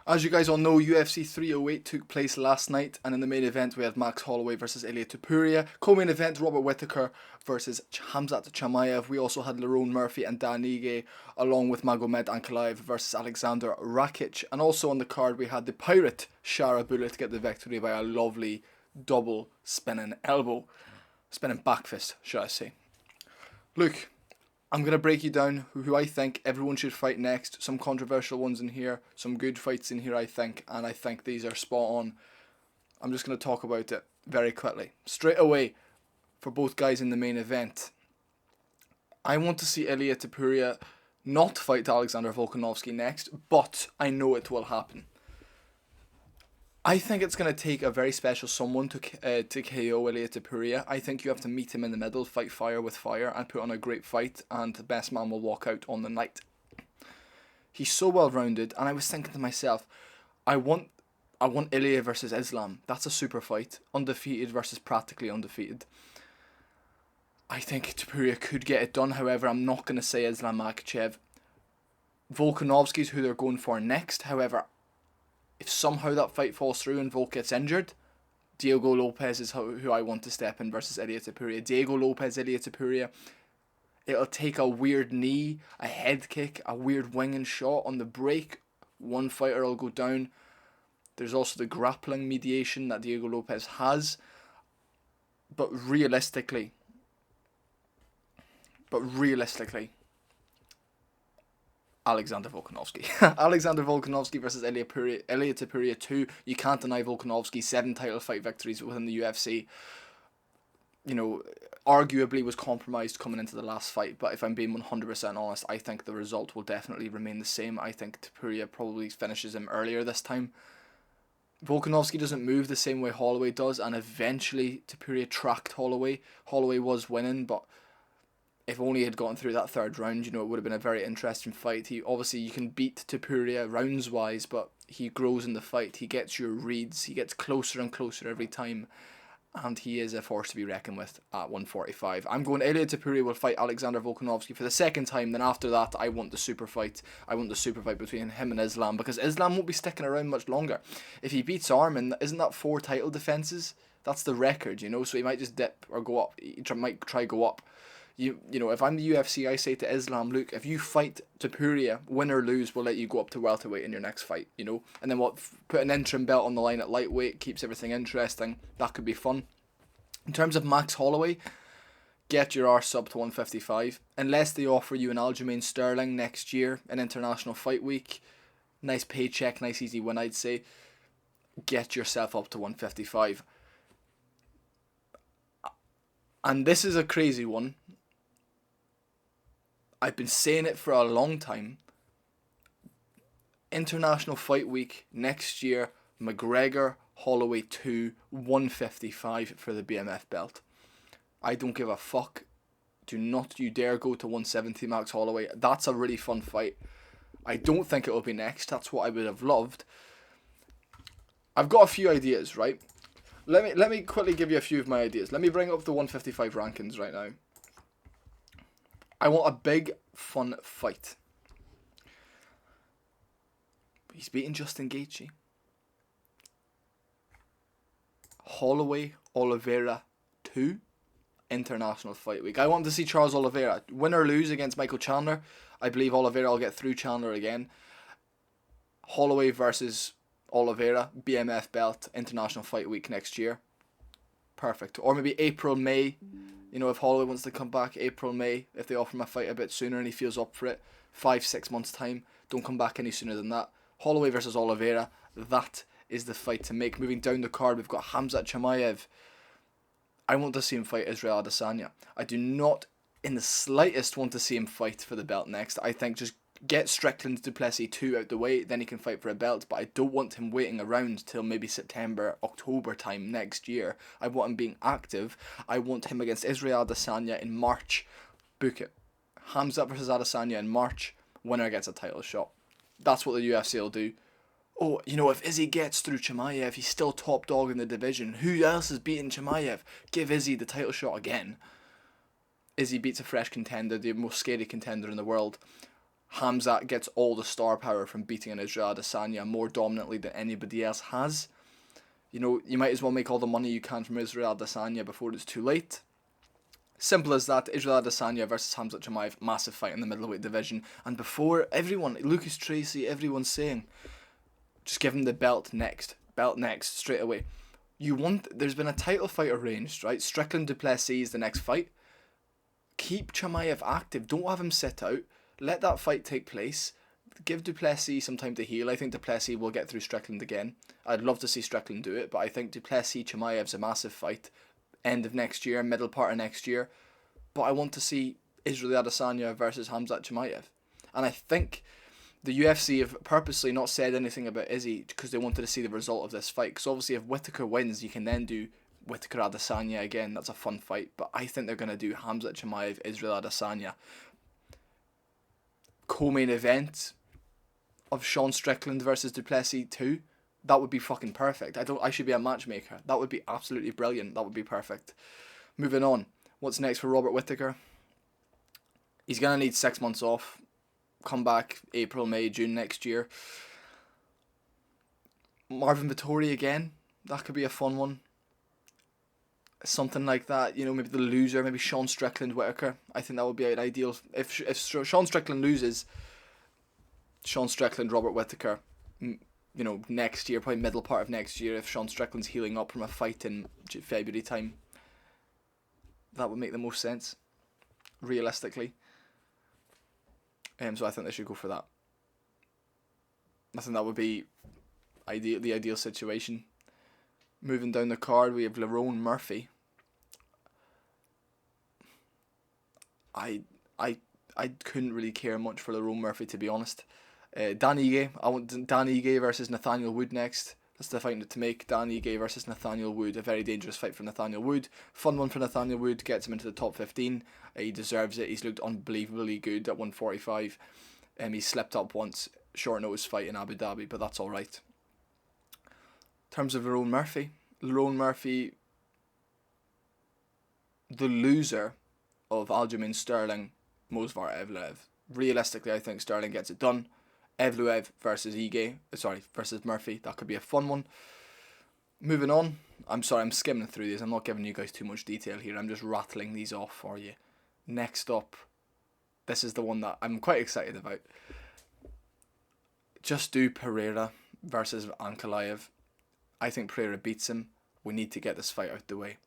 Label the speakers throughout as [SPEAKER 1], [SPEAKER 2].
[SPEAKER 1] As you guys all know, UFC 308 took place last night, and in the main event we had Max Holloway versus Ilia Topuria. Co-main event, Robert Whittaker versus Khamzat Chimaev. We also had Lerone Murphy and Dan Ige, along with Magomed Ankalaev versus Alexander Rakic. And also on the card we had the Pirate Shara Bullet get the victory by a lovely double spinning back fist, should I say. Look, I'm going to break you down who I think everyone should fight next. Some controversial ones in here, some good fights in here I think, and I think these are spot on. I'm just going to talk about it very quickly. Straight away, for both guys in the main event, I want to see Ilia Topuria not fight Alexander Volkanovski next, but I know it will happen. I think it's going to take a very special someone to KO Ilia Topuria. I think you have to meet him in the middle, fight fire with fire, and put on a great fight, and the best man will walk out on the night. He's so well-rounded, and I was thinking to myself, I want Ilia versus Islam. That's a super fight. Undefeated versus practically undefeated. I think Topuria could get it done, however, I'm not going to say Islam Makhachev. Volkanovski's who they're going for next, however, if somehow that fight falls through and Volk gets injured, Diego Lopez is who I want to step in versus Ilia Topuria. Diego Lopez, Ilia Topuria, it'll take a weird knee, a head kick, a weird winging shot on the break. One fighter will go down. There's also the grappling mediation that Diego Lopez has. But realistically, Alexander Volkanovski. Alexander Volkanovski versus Ilia Topuria 2. You can't deny Volkanovski 7 title fight victories within the UFC. You know, arguably was compromised coming into the last fight, but if I'm being 100% honest, I think the result will definitely remain the same. I think Topuria probably finishes him earlier this time. Volkanovski doesn't move the same way Holloway does, and eventually Topuria tracked Holloway. Holloway was winning, but if only he had gotten through that third round, you know, it would have been a very interesting fight. Obviously, you can beat Topuria rounds-wise, but he grows in the fight. He gets your reads. He gets closer and closer every time. And he is a force to be reckoned with at 145. I'm going Ilia Topuria will fight Alexander Volkanovski for the second time. Then after that, I want the super fight. I want the super fight between him and Islam, because Islam won't be sticking around much longer. If he beats Arman, isn't that 4 title defenses? That's the record, you know, so he might just dip or go up. He might try go up. You know, if I'm the UFC, I say to Islam, look, if you fight Topuria, win or lose, we'll let you go up to welterweight in your next fight, you know? And then put an interim belt on the line at lightweight, keeps everything interesting. That could be fun. In terms of Max Holloway, get your arse up to 155. Unless they offer you an Aljamain Sterling next year, an International Fight Week, nice paycheck, nice easy win, I'd say. Get yourself up to 155. And this is a crazy one. I've been saying it for a long time. International Fight Week next year, McGregor, Holloway 2, 155 for the BMF belt. I don't give a fuck. Do not you dare go to 170 Max Holloway. That's a really fun fight. I don't think it will be next. That's what I would have loved. I've got a few ideas, right? Let me quickly give you a few of my ideas. Let me bring up the 155 rankings right now. I want a big, fun fight. He's beating Justin Gaethje. Holloway, Oliveira 2, International Fight Week. I want to see Charles Oliveira. Win or lose against Michael Chandler. I believe Oliveira will get through Chandler again. Holloway versus Oliveira, BMF belt, International Fight Week next year. Perfect. Or maybe April, May. You know, if Holloway wants to come back, April, May, if they offer him a fight a bit sooner and he feels up for it, 5-6 months time, don't come back any sooner than that. Holloway versus Oliveira, that is the fight to make. Moving down the card, we've got Khamzat Chimaev. I want to see him fight Israel Adesanya. I do not in the slightest want to see him fight for the belt next. I think just get Strickland Duplessis 2 out the way, then he can fight for a belt, but I don't want him waiting around till maybe September, October time next year. I want him being active. I want him against Israel Adesanya in March. Book it. Khamzat versus Adesanya in March. Winner gets a title shot. That's what the UFC will do. Oh, you know, if Izzy gets through Chimaev, he's still top dog in the division. Who else is beating Chimaev? Give Izzy the title shot again. Izzy beats a fresh contender, the most scary contender in the world. Hamzat gets all the star power from beating an Israel Adesanya more dominantly than anybody else has. You know, you might as well make all the money you can from Israel Adesanya before it's too late. Simple as that. Israel Adesanya versus Hamzat Chimaev, massive fight in the middleweight division. And before everyone, Lucas Tracy, everyone's saying, just give him the belt next, straight away. There's been a title fight arranged, right? Strickland Duplessis is the next fight. Keep Chimaev active. Don't have him sit out. Let that fight take place. Give Duplessis some time to heal. I think Duplessis will get through Strickland again. I'd love to see Strickland do it, but I think Duplessis Chimaev's a massive fight. End of next year, middle part of next year. But I want to see Israel Adesanya versus Hamzat Chimaev. And I think the UFC have purposely not said anything about Izzy because they wanted to see the result of this fight. Because obviously if Whittaker wins, you can then do Whittaker Adesanya again. That's a fun fight. But I think they're going to do Hamzat Chimaev, Israel Adesanya. Co-main event of Sean Strickland versus Duplessis 2. That would be fucking perfect. I should be a matchmaker. That would be absolutely brilliant. That would be perfect. Moving on. What's next for Robert Whittaker? He's going to need 6 months off. Come back April, May, June next year. Marvin Vettori again. That could be a fun one. Something like that. You know, maybe the loser. Maybe Sean Strickland, Whittaker. I think that would be an ideal. If Sean Strickland loses, Sean Strickland, Robert Whittaker. You know, next year, probably middle part of next year, if Sean Strickland's healing up from a fight in February time. That would make the most sense, realistically. So I think they should go for that. I think that would be the ideal situation. Moving down the card, we have Lerone Murphy. I couldn't really care much for Lerone Murphy, to be honest. Dan Ige. I want Dan Ige versus Nathaniel Wood next. That's the fight to make. Dan Ige versus Nathaniel Wood. A very dangerous fight for Nathaniel Wood. Fun one for Nathaniel Wood. Gets him into the top 15. He deserves it. He's looked unbelievably good at 145. He slipped up once. Short notice fight in Abu Dhabi, but that's alright. In terms of Lerone Murphy, the loser of Aljamain Sterling, Movsar Evloev. Realistically, I think Sterling gets it done. Evloev versus versus Murphy. That could be a fun one. Moving on. I'm sorry, I'm skimming through these. I'm not giving you guys too much detail here. I'm just rattling these off for you. Next up, this is the one that I'm quite excited about. Just do Pereira versus Ankalaev. I think Pereira beats him. We need to get this fight out the way.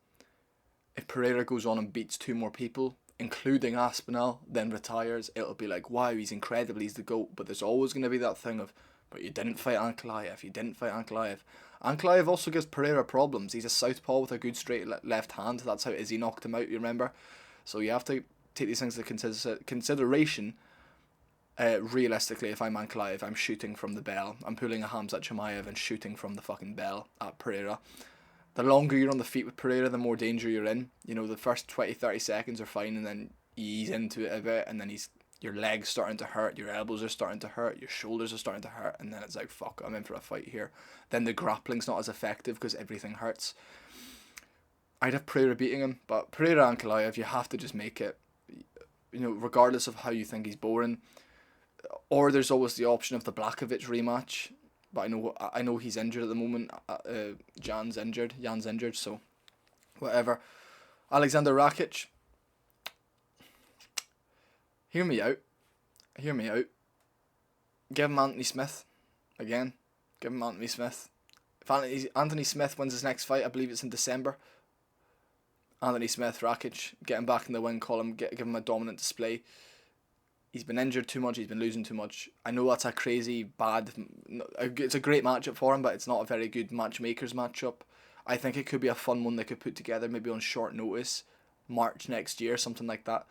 [SPEAKER 1] If Pereira goes on and beats 2 more people, including Aspinall, then retires, it'll be like, wow, he's incredible, he's the GOAT. But there's always going to be that thing of, but you didn't fight Ankalaev. Ankalaev also gives Pereira problems. He's a southpaw with a good straight left hand. That's how Izzy knocked him out, you remember? So you have to take these things into consideration. Realistically, if I'm Ankalaev, I'm shooting from the bell. I'm pulling a Hamzat Chimaev and shooting from the fucking bell at Pereira. The longer you're on the feet with Pereira, the more danger you're in. You know, the first 20-30 seconds are fine, and then you ease into it a bit, and then your legs starting to hurt, your elbows are starting to hurt, your shoulders are starting to hurt, and then it's like, fuck, I'm in for a fight here. Then the grappling's not as effective because everything hurts. I'd have Pereira beating him, but Pereira Ankalaev, you have to just make it, you know, regardless of how you think he's boring. Or there's always the option of the Blachowicz rematch. But I know he's injured at the moment. Jan's injured, so whatever. Alexander Rakic. Hear me out. Give him Anthony Smith. Again. Give him Anthony Smith. If Anthony Smith wins his next fight, I believe it's in December. Anthony Smith, Rakic, get him back in the win column, give him a dominant display. He's been injured too much, he's been losing too much. I know that's a crazy, bad... It's a great matchup for him, but it's not a very good matchmaker's matchup. I think it could be a fun one they could put together, maybe on short notice. March next year, something like that.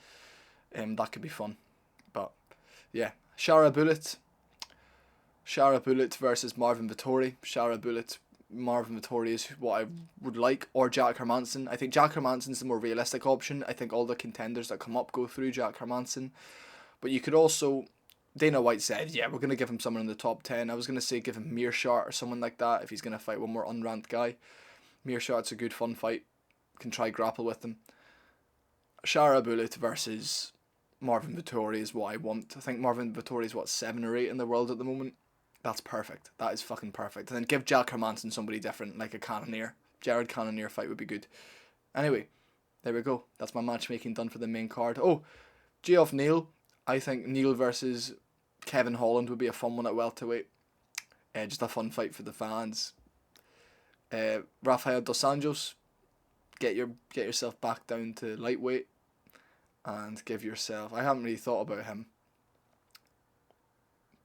[SPEAKER 1] That could be fun. But, yeah. Shara Bullet versus Marvin Vettori. Marvin Vettori is what I would like. Or Jack Hermanson. I think Jack Hermanson's the more realistic option. I think all the contenders that come up go through Jack Hermanson. But you could also... Dana White said, yeah, we're going to give him someone in the top 10. I was going to say give him Meerschaert or someone like that if he's going to fight one more unranked guy. Meerschaert's a good fun fight. Can try grapple with him. Shara Bullet versus Marvin Vettori is what I want. I think Marvin Vettori is, what, 7 or 8 in the world at the moment? That's perfect. That is fucking perfect. And then give Jack Hermanson somebody different, like a Cannonier. Jared Cannonier fight would be good. Anyway, there we go. That's my matchmaking done for the main card. Oh, Geoff Neal. I think Neal versus Kevin Holland would be a fun one at welterweight. Just a fun fight for the fans. Rafael Dos Anjos. Get yourself back down to lightweight. And give yourself... I haven't really thought about him.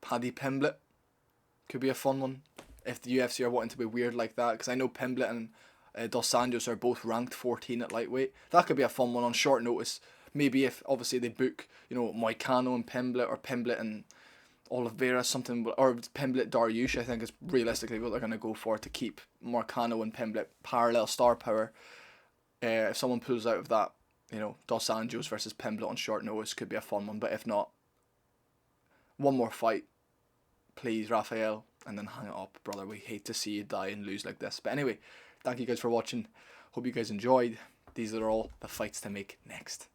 [SPEAKER 1] Paddy Pimblett. Could be a fun one. If the UFC are wanting to be weird like that. Because I know Pimblett and Dos Anjos are both ranked 14 at lightweight. That could be a fun one on short notice. Maybe if, obviously, they book, Moicano and Pimblett, or Pimblett and Oliveira, something, or Pimblett Dariush, I think is realistically what they're going to go for, to keep Moicano and Pimblett parallel star power. If someone pulls out of that, Dos Anjos versus Pimblett on short notice could be a fun one. But if not, one more fight, please, Rafael, and then hang it up, brother. We hate to see you die and lose like this. But anyway, thank you guys for watching. Hope you guys enjoyed. These are all the fights to make next.